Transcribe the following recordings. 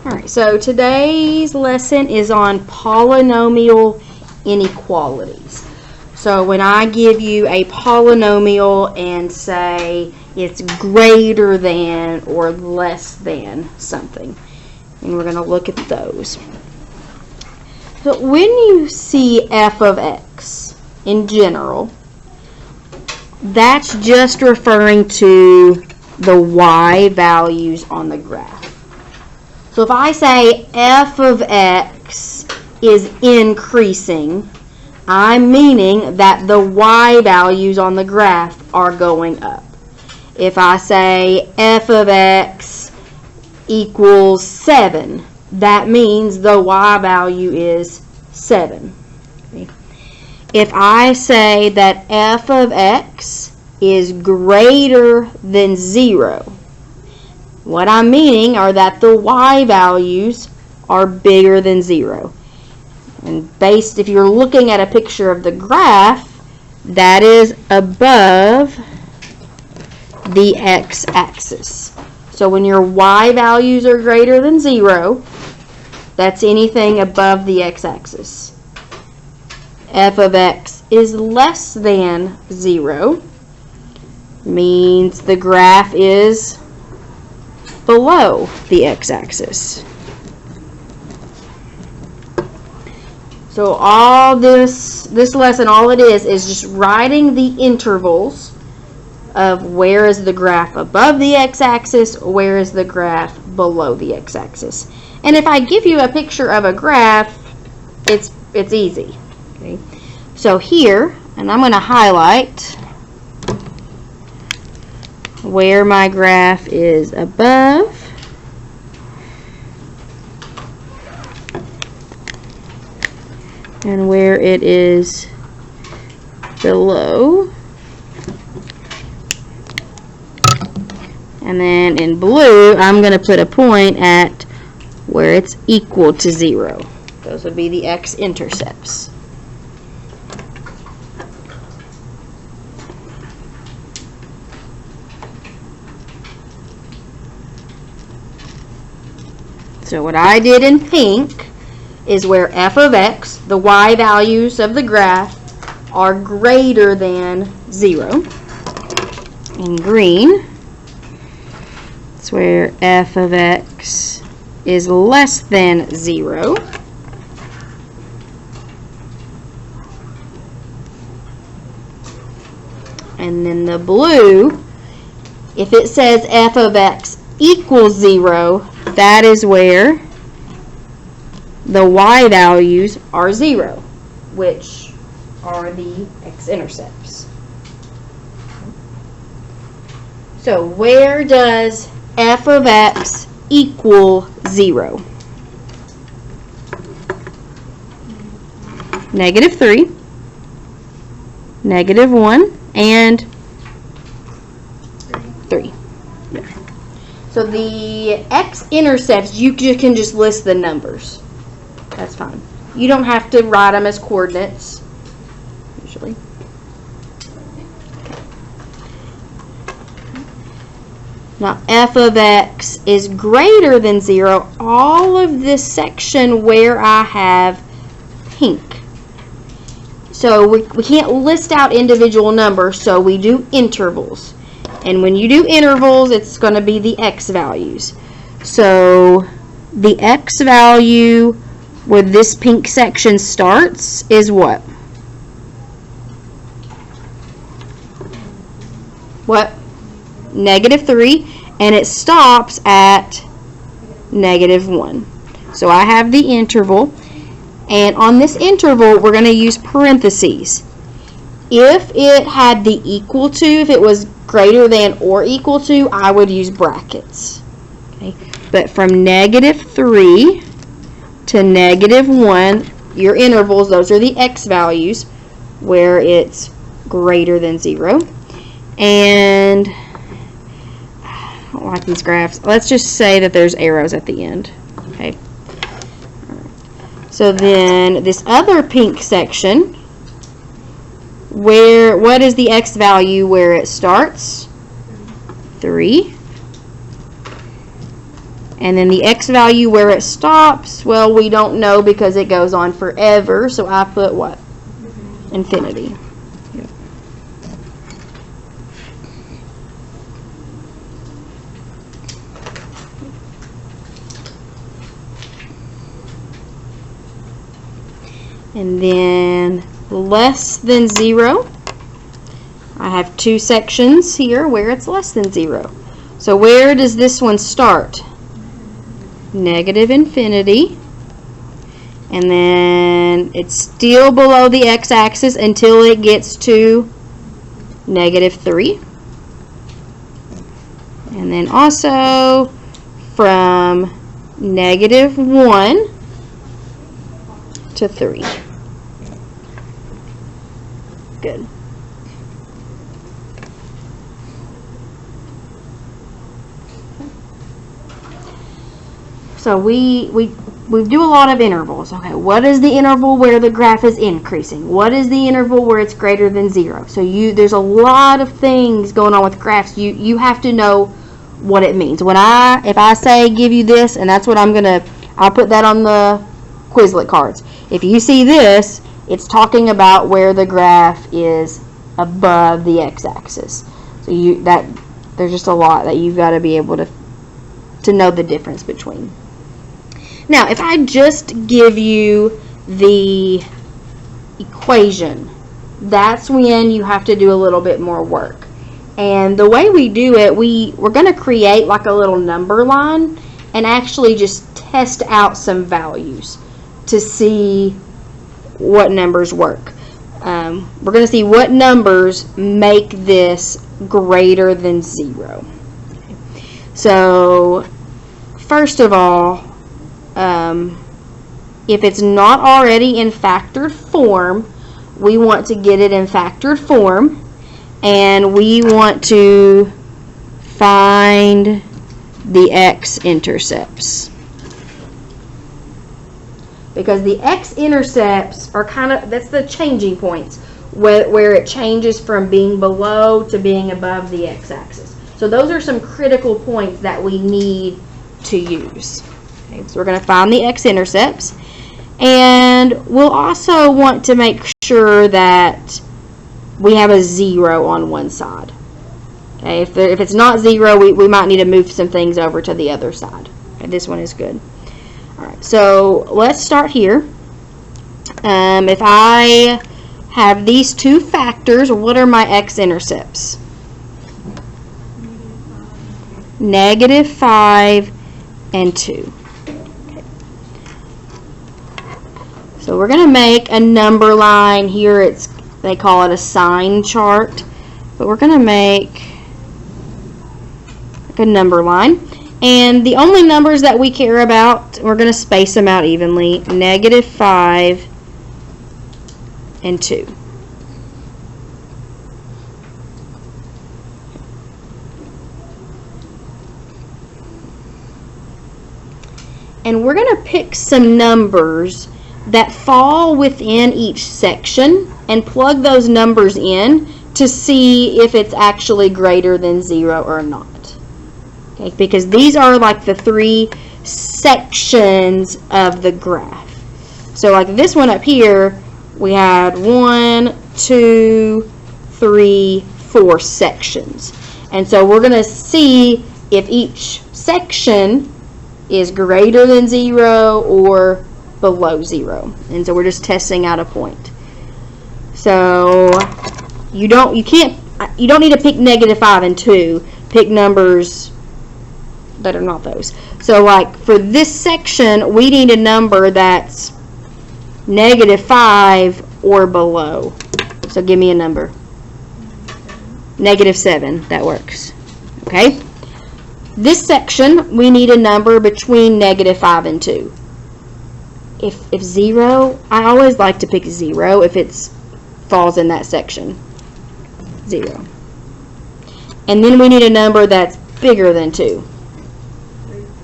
Alright, so today's lesson is on polynomial inequalities. So when I give you a polynomial and say it's greater than or less than something, and we're going to look at those. So when you see f of x in general, that's just referring to the y values on the graph. So if I say f of x is increasing, I'm meaning that the y values on the graph are going up. If I say f of x equals 7, that means the y value is 7. Okay. If I say that f of x is greater than 0, what I'm meaning are that the y values are bigger than 0. And if you're looking at a picture of the graph, that is above the x-axis. So when your y values are greater than 0, that's anything above the x-axis. F of x is less than 0, means the graph is below the x-axis. So all this lesson, all it is just writing the intervals of where is the graph above the x-axis, where is the graph below the x-axis. And if I give you a picture of a graph, it's easy. Okay? So here, and I'm going to highlight where my graph is above and where it is below. And then in blue, I'm going to put a point at where it's equal to 0. Those would be the x-intercepts. So what I did in pink is where f of x, the y values of the graph, are greater than 0. In green, it's where f of x is less than 0. And then the blue, if it says f of x equals 0, that is where the y values are 0, which are the x-intercepts. So where does f of x equal 0? -3, -1, and 3. So the x-intercepts, you can just list the numbers. That's fine. You don't have to write them as coordinates, usually. Now, f of x is greater than 0. All of this section where I have pink. So we can't list out individual numbers, so we do intervals. And when you do intervals, it's going to be the x values. So the x value where this pink section starts is what? What? -3, and it stops at -1. So I have the interval, and on this interval, we're going to use parentheses. If it had the equal to, if it was greater than or equal to, I would use brackets. Okay? But from -3 to -1, your intervals, those are the x values where it's greater than 0. And I don't like these graphs. Let's just say that there's arrows at the end. Okay. So then this other pink section, what is the x value where it starts? 3. And then the x value where it stops, well, we don't know because it goes on forever. So I put what? Infinity. Yep. And then less than 0. I have two sections here where it's less than 0. So where does this one start? Negative infinity. And then it's still below the x-axis until it gets to negative 3. And then also from negative 1 to 3. Good. So we do a lot of intervals. Okay, what is the interval where the graph is increasing? What is the interval where it's greater than 0? So there's a lot of things going on with graphs. You have to know what it means. If I say give you this, and that's what I'll put that on the Quizlet cards. If you see this, it's talking about where the graph is above the x-axis. So there's just a lot that you've got to be able to know the difference between. Now, if I just give you the equation, that's when you have to do a little bit more work. And the way we do it, we're going to create like a little number line and actually just test out some values to see what numbers work. We're going to see what numbers make this greater than 0. So, first of all, if it's not already in factored form, we want to get it in factored form, and we want to find the x-intercepts. Because the x-intercepts are that's the changing points where it changes from being below to being above the x-axis. So those are some critical points that we need to use. Okay, so we're going to find the x-intercepts, and we'll also want to make sure that we have a 0 on one side. Okay, if it's not 0, we might need to move some things over to the other side. Okay, this one is good. Alright, so let's start here. If I have these two factors, what are my x-intercepts? Negative 5 and 2. Okay. So we're going to make a number line here. They call it a sign chart, but we're going to make a number line. And the only numbers that we care about, we're going to space them out evenly. Negative 5 and 2. And we're going to pick some numbers that fall within each section and plug those numbers in to see if it's actually greater than 0 or not. Okay, because these are like the three sections of the graph. So like this one up here, we had 1, 2, 3, 4 sections. And so we're going to see if each section is greater than 0 or below 0. And so we're just testing out a point. So you don't need to pick negative 5 and 2. Pick numbers that are not those. So like for this section, we need a number that's negative 5 or below. So give me a number. Negative 7. That works. Okay. This section, we need a number between negative 5 and 2. If 0, I always like to pick 0 if it falls in that section. 0. And then we need a number that's bigger than 2.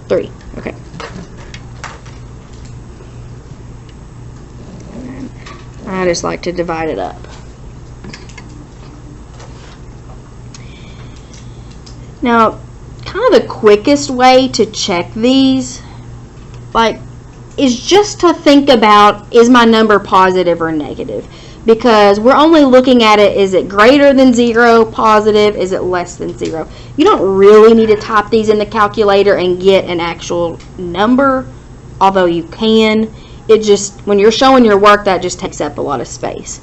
3. Okay. I just like to divide it up. Now, kind of the quickest way to check these, like, is just to think about, is my number positive or negative? Because we're only looking at it, is it greater than 0, positive, is it less than 0? You don't really need to type these in the calculator and get an actual number, although you can. It just, when you're showing your work, that just takes up a lot of space.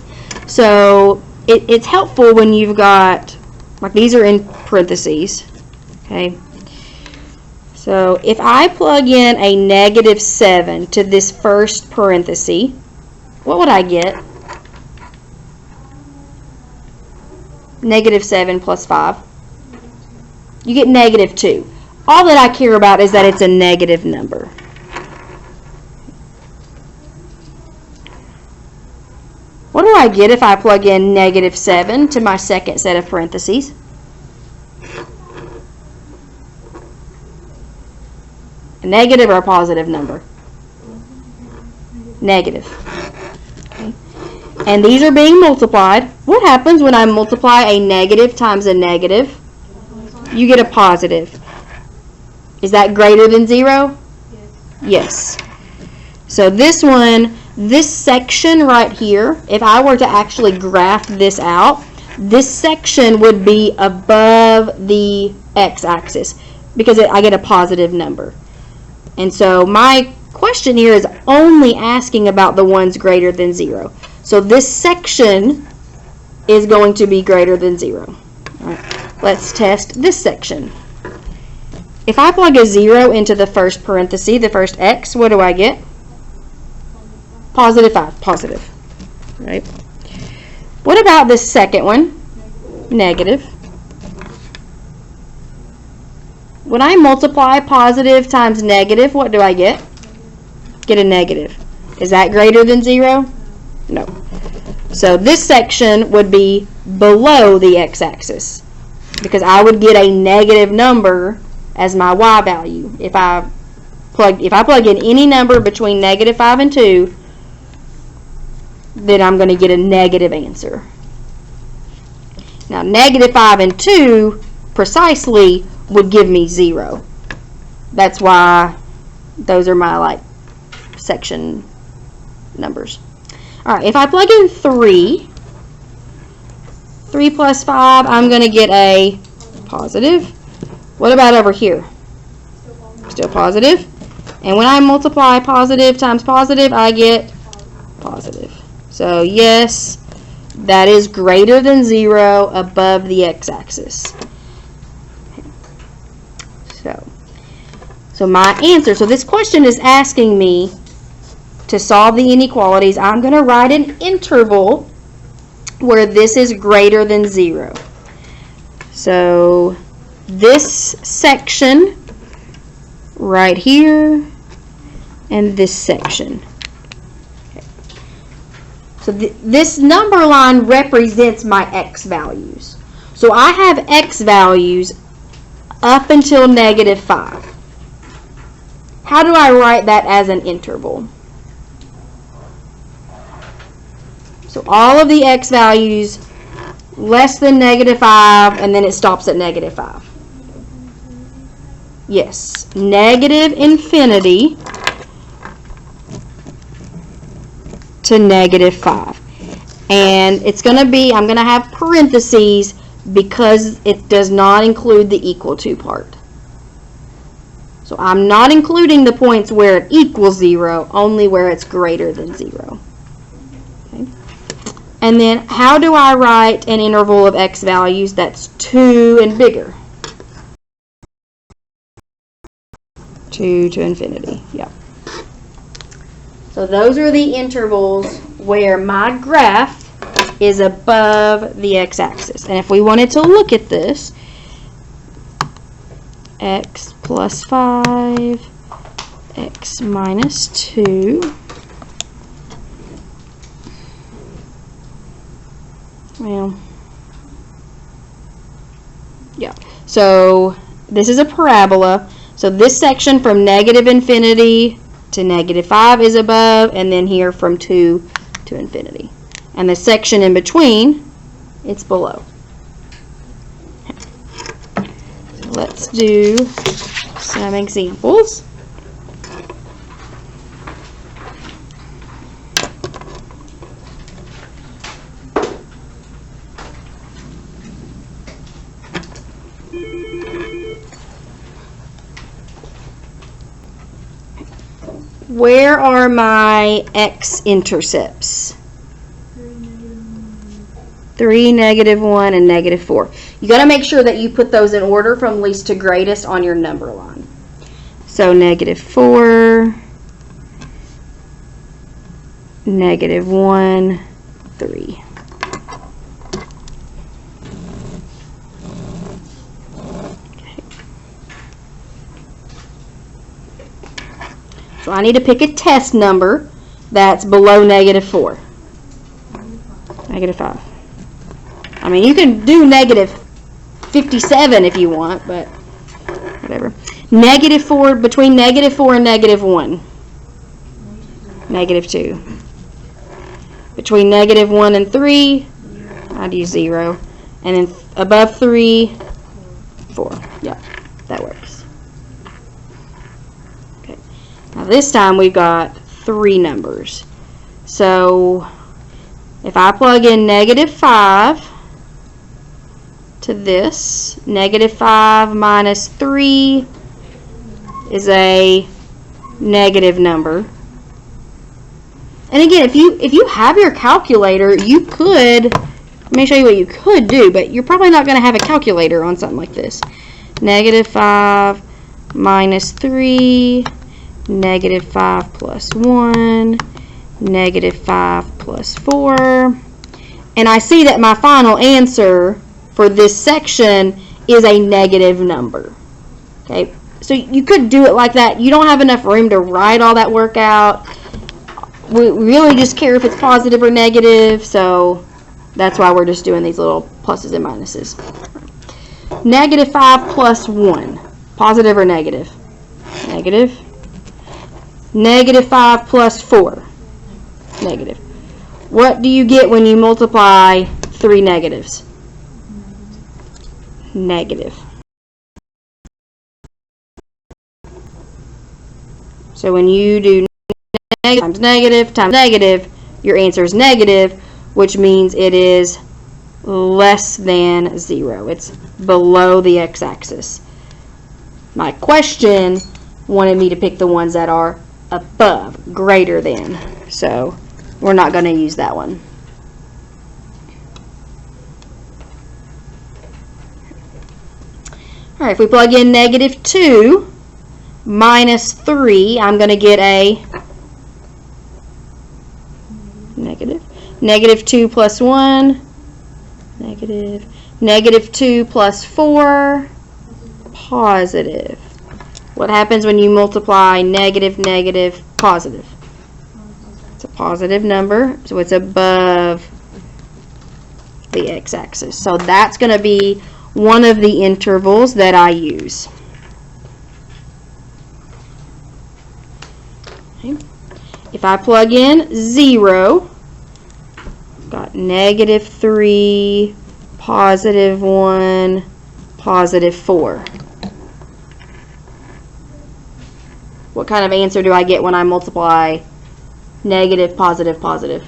So it's helpful when you've got, like, these are in parentheses, okay? So if I plug in a -7 to this first parenthesis, what would I get? -7 plus 5. You get -2. All that I care about is that it's a negative number. What do I get if I plug in -7 to my second set of parentheses? A negative or a positive number? Negative. Okay. And these are being multiplied. What happens when I multiply a negative times a negative? You get a positive. Is that greater than 0? Yes. So this one, this section right here, if I were to actually graph this out, this section would be above the x-axis because I get a positive number. And so my question here is only asking about the ones greater than 0. So this section is going to be greater than 0. All right, let's test this section. If I plug a 0 into the first parenthesis, the first x, what do I get? Positive 5, positive. Right? What about this second one? Negative. When I multiply positive times negative, what do I get? Get a negative. Is that greater than 0? No. So this section would be below the x-axis because I would get a negative number as my y value. If I plug in any number between -5 and 2, then I'm going to get a negative answer. Now, -5 and 2 precisely would give me 0. That's why those are my, like, section numbers. All right, if I plug in 3 plus 5, I'm going to get a positive. What about over here? Still positive. And when I multiply positive times positive, I get positive. So yes, that is greater than 0 above the x-axis. So my answer, so this question is asking me to solve the inequalities. I'm going to write an interval where this is greater than 0. So this section right here and this section. Okay. So this number line represents my x values. So I have x values up until -5. How do I write that as an interval? So all of the x values less than -5, and then it stops at -5. Yes, -infinity to -5. And it's going to be, I'm going to have parentheses because it does not include the equal to part. So I'm not including the points where it equals 0, only where it's greater than 0. Okay. And then how do I write an interval of x values that's 2 and bigger? 2 to infinity, yeah. So those are the intervals where my graph is above the x-axis. And if we wanted to look at this, x plus 5, x minus 2. Well, yeah. So this is a parabola. So this section from -infinity to -5 is above, and then here from 2 to infinity. And the section in between, it's below. let's do some examples. Where are my x-intercepts? 3, -1, and -4. You got to make sure that you put those in order from least to greatest on your number line. So -4, -1, 3. So I need to pick a test number that's below -4. -5. I mean, you can do -57 if you want, but whatever. -4, between -4 and -1. -2. Between -1 and 3, I'd use 0. And then above 3, 4. Yep, that works. Okay. Now this time we've got 3 numbers. So if I plug in -5 to this, -5 minus 3 is a negative number. And again, if you have your calculator, you could, let me show you what you could do, but you're probably not going to have a calculator on something like this. -5 minus 3, -5 plus 1, -5 plus 4. And I see that my final answer for this section is a negative number. Okay, so you could do it like that. You don't have enough room to write all that work out. We really just care if it's positive or negative, so that's why we're just doing these little pluses and minuses. -5 plus 1, positive or negative? Negative. -5 plus 4, negative. What do you get when you multiply 3 negatives? Negative. So when you do negative times negative, your answer is negative, which means it is less than 0. It's below the x-axis. My question wanted me to pick the ones that are above, greater than. So we're not going to use that one. All right, if we plug in -2 minus 3, I'm going to get a negative. -2 plus 1, negative. -2 plus 4, positive. What happens when you multiply negative, negative, positive? It's a positive number, so it's above the x-axis. So that's going to be one of the intervals that I use. Okay. If I plug in 0, got -3, +1, +4. What kind of answer do I get when I multiply negative, positive, positive?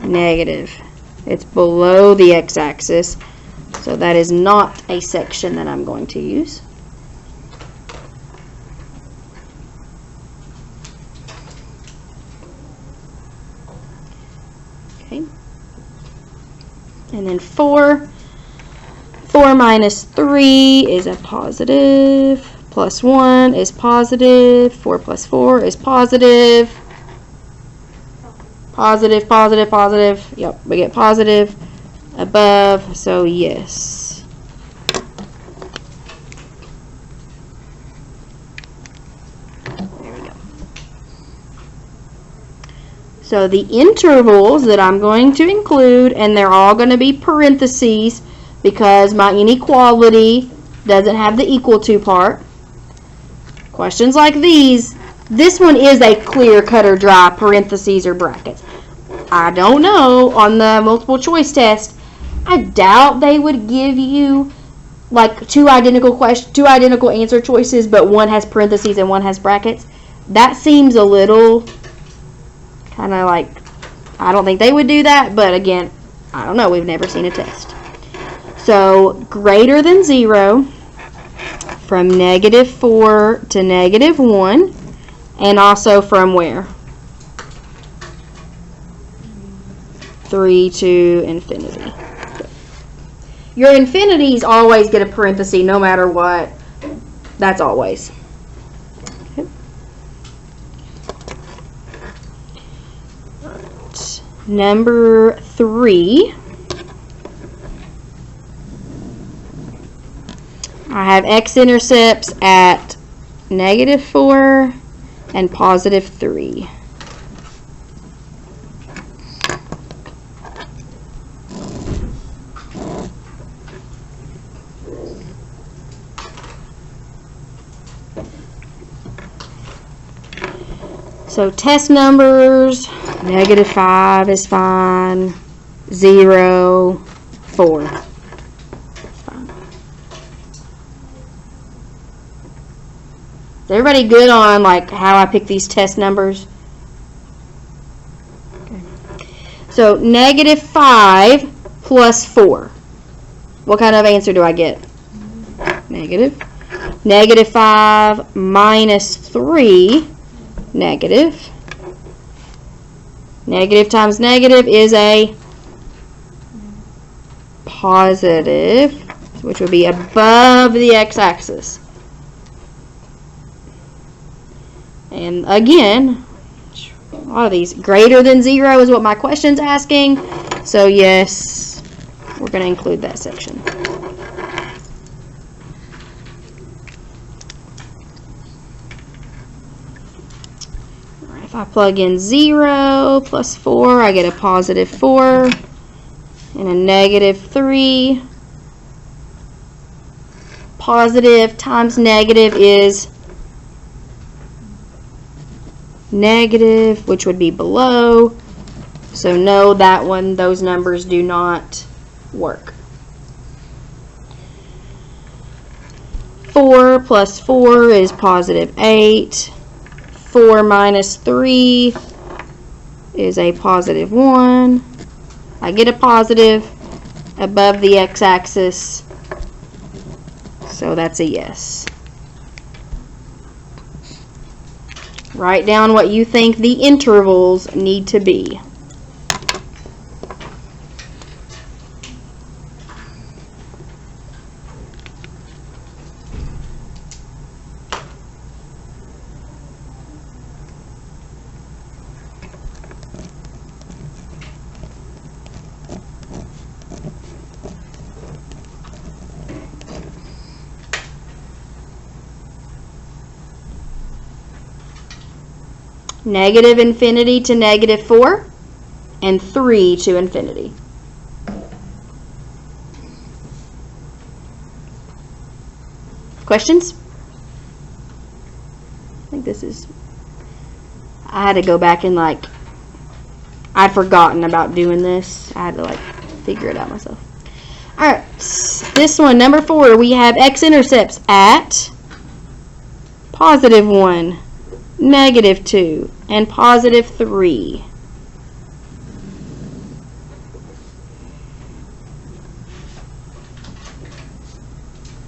Negative. It's below the x-axis, so that is not a section that I'm going to use. Okay. And then 4 minus 3 is a positive, plus 1 is positive, 4 plus 4 is positive, positive, positive, positive. Yep, we get positive above, so yes. There we go. So the intervals that I'm going to include, and they're all going to be parentheses because my inequality doesn't have the equal to part. Questions like these, this one is a clear cut or dry parentheses or brackets. I don't know, on the multiple choice test, I doubt they would give you like two identical answer choices, but one has parentheses and one has brackets. That seems a little kind of like, I don't think they would do that, but again, I don't know, we've never seen a test. So greater than 0 from -4 to -1, and also from where? 3 to infinity. Your infinities always get a parenthesis no matter what. That's always. Okay. Right. Number 3. I have x-intercepts at -4 and +3. So test numbers, -5 is fine, 0, 4. Fine. Is everybody good on like how I pick these test numbers? Okay. So -5 plus 4. What kind of answer do I get? Negative. -5 minus 3. Negative. Negative times negative is a positive, which would be above the x-axis. And again, a lot of these, greater than 0 is what my question's asking. So yes, we're going to include that section. If I plug in 0 plus 4, I get a +4 and a -3. Positive times negative is negative, which would be below. So no, that one, those numbers do not work. 4 plus 4 is +8. 4 minus 3 is a +1. I get a positive above the x-axis, so that's a yes. Write down what you think the intervals need to be. Negative infinity to -4, and 3 to infinity. Questions? I think this is, I had to go back and I'd forgotten about doing this. I had to figure it out myself. Alright, this one, number 4, we have x-intercepts at +1, -2, and +3.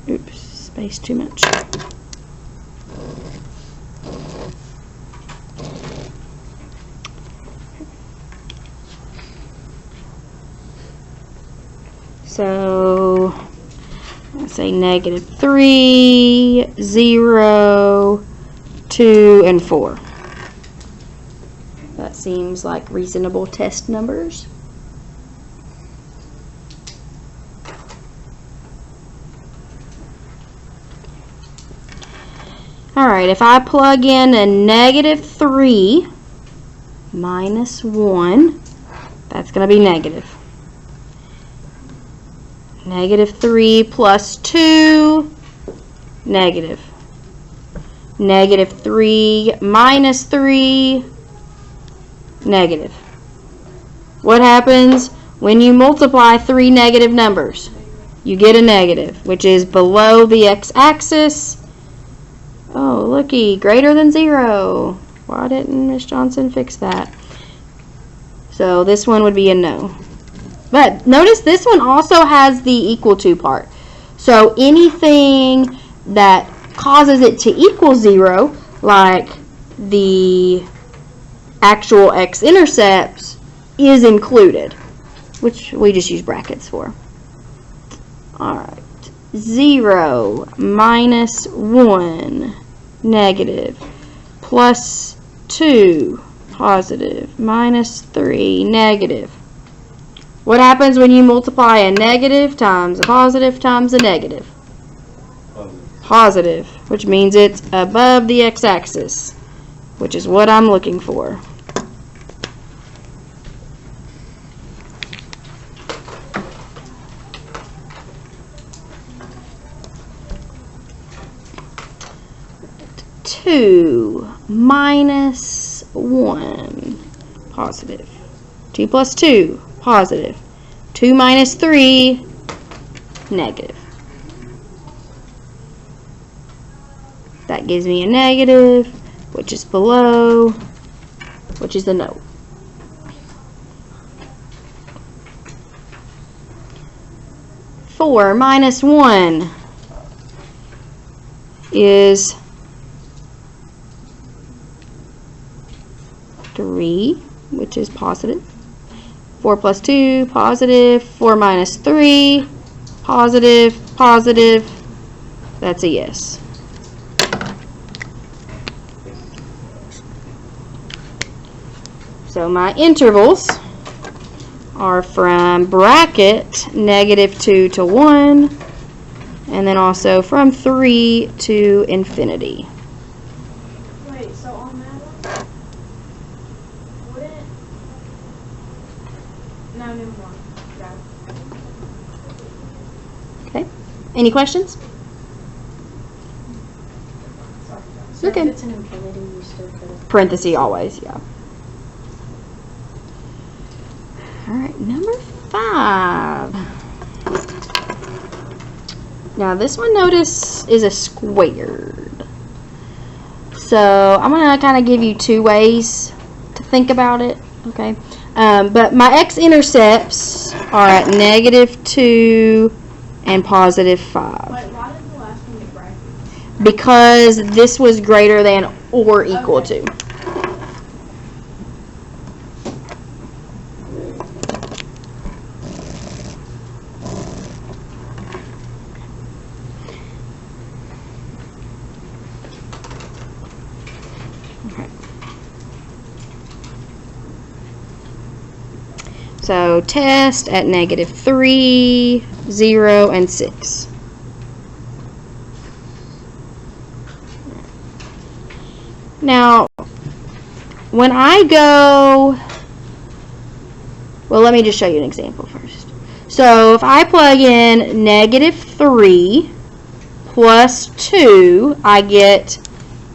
Oops, space too much. So, let's say -3, 0, 2, and 4. That seems like reasonable test numbers. Alright, if I plug in a -3 minus 1, that's going to be negative. -3 plus 2, negative. -3 minus 3, negative. What happens when you multiply 3 negative numbers? you get a negative, which is below the x-axis. Oh, looky, greater than 0. Why didn't Miss Johnson fix that? So this one would be a no. But notice this one also has the equal to part. So anything that causes it to equal 0, like the actual x-intercepts, is included, which we just use brackets for. Alright, 0 minus 1 negative plus 2 positive minus 3 negative. What happens when you multiply a negative times a positive times a negative? Positive, which means it's above the x-axis, which is what I'm looking for. Two minus 1 positive. 2 plus 2 positive. 2 minus 3 negative. That gives me a negative, which is below, which is a no. Four minus 1 is 3, which is positive. 4 plus 2, positive. 4 minus 3, positive, positive. That's a yes. So my intervals are from bracket -2 to 1, and then also from 3 to infinity. Wait, so on that one, wouldn't... No, never mind. Okay. Any questions? So Okay. if it's an infinity, you still could... Parenthesis always, yeah. Alright, number 5. Now this one, notice, is a squared. So I'm going to kind of give you two ways to think about it, okay? But my x-intercepts are at -2 and +5. Wait, why did the last one get brackets? Because this was greater than or equal to. So test at -3, 0, and 6. Now, when I go, well, let me just show you an example first. So if I plug in -3 plus 2, I get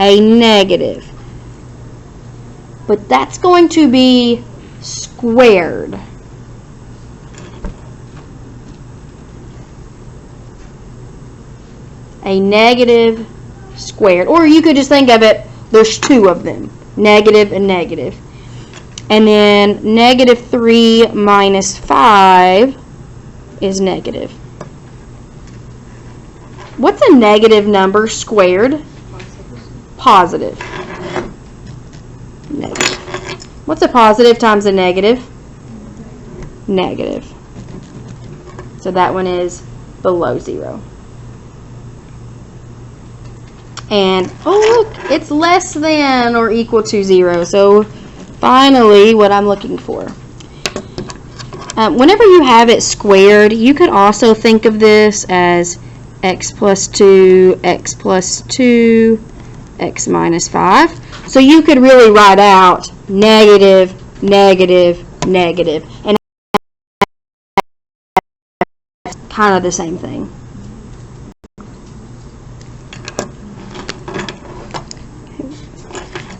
a negative. But that's going to be squared. A negative squared. Or you could just think of it, there's two of them, negative and negative. And then -3 minus 5 is negative. What's a negative number squared? Positive. Negative. What's a positive times a negative? Negative. So that one is below 0. And, oh look, it's less than or equal to 0. So finally, what I'm looking for. Whenever you have it squared, you could also think of this as x plus 2, x plus 2, x minus 5. So you could really write out negative, negative, negative. And it's kind of the same thing.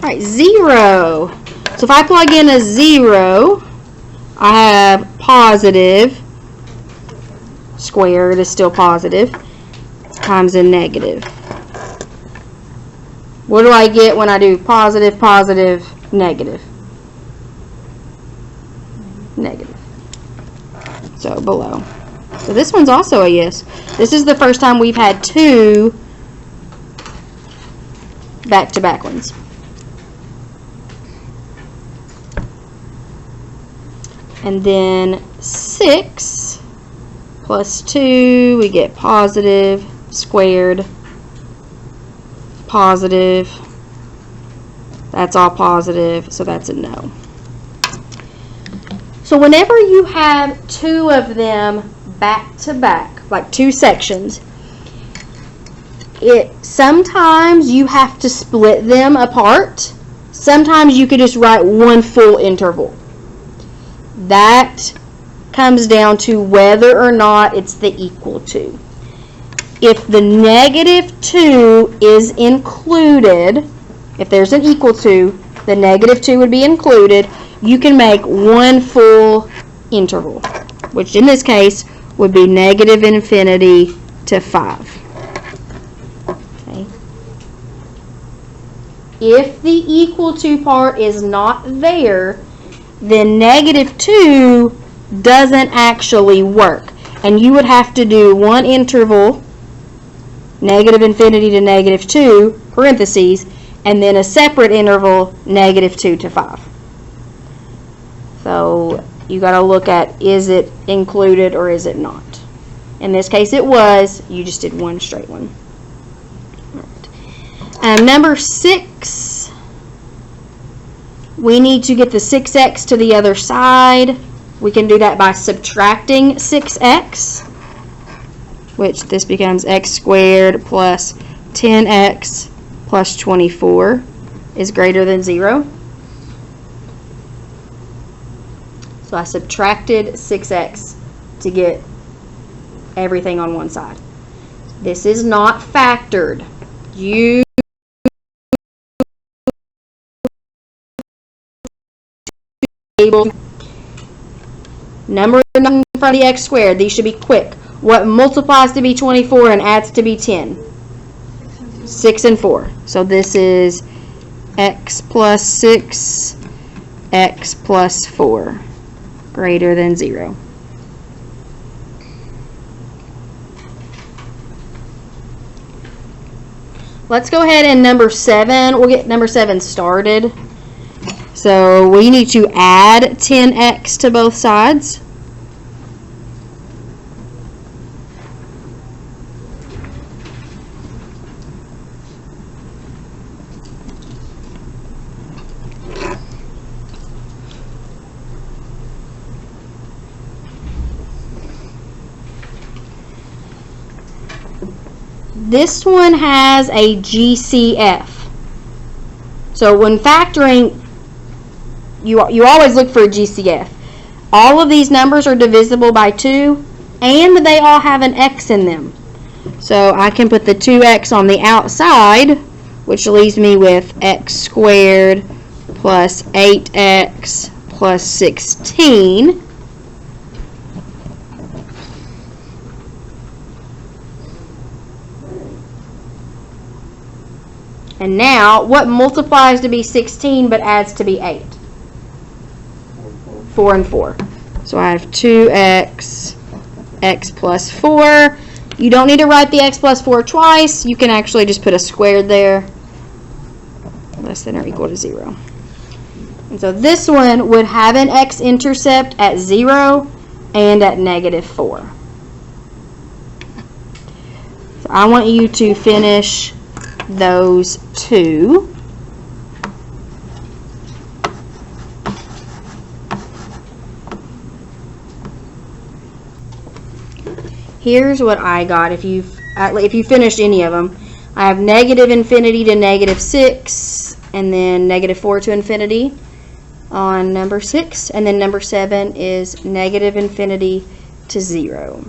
Alright, 0. So if I plug in a 0, I have positive squared is still positive, times a negative. What do I get when I do positive, positive, negative? Negative. So below. So this one's also a yes. This is the first time we've had two back-to-back ones. And then 6 plus 2, we get positive, squared, positive. That's all positive, so that's a no. So whenever you have two of them back to back, like two sections, sometimes you have to split them apart. Sometimes you could just write one full interval. That comes down to whether or not it's the equal to. If the -2 is included, if there's an equal to, the -2 would be included, you can make one full interval, which in this case would be -infinity to 5. Okay. If the equal to part is not there, then -2 doesn't actually work. And you would have to do one interval, -infinity to -2, parentheses, and then a separate interval, -2 to 5. So you got to look at, is it included or is it not? In this case it was, you just did one straight one. Number 6, we need to get the 6x to the other side. We can do that by subtracting 6x, which this becomes x squared plus 10x plus 24 is greater than 0. So I subtracted 6x to get everything on one side. This is not factored. Number in front of the x squared, these should be quick. What multiplies to be 24 and adds to be 10? 6 and 4. So this is x plus 6, x plus 4, greater than 0. Let's go ahead and number 7, we'll get number 7 started. So we need to add 10x to both sides. This one has a GCF. So when factoring, you always look for a GCF. All of these numbers are divisible by 2, and they all have an x in them. So I can put the 2x on the outside, which leaves me with x squared plus 8x plus 16. And now, what multiplies to be 16 but adds to be 8? 4 and 4. So I have 2x, x plus 4. You don't need to write the x plus 4 twice. You can actually just put a squared there. Less than or equal to 0. And so this one would have an x-intercept at 0 and at -4. So I want you to finish those two. Here's what I got. If you finished any of them, I have -infinity to -6, and then -4 to infinity on number 6, and then number 7 is -infinity to 0.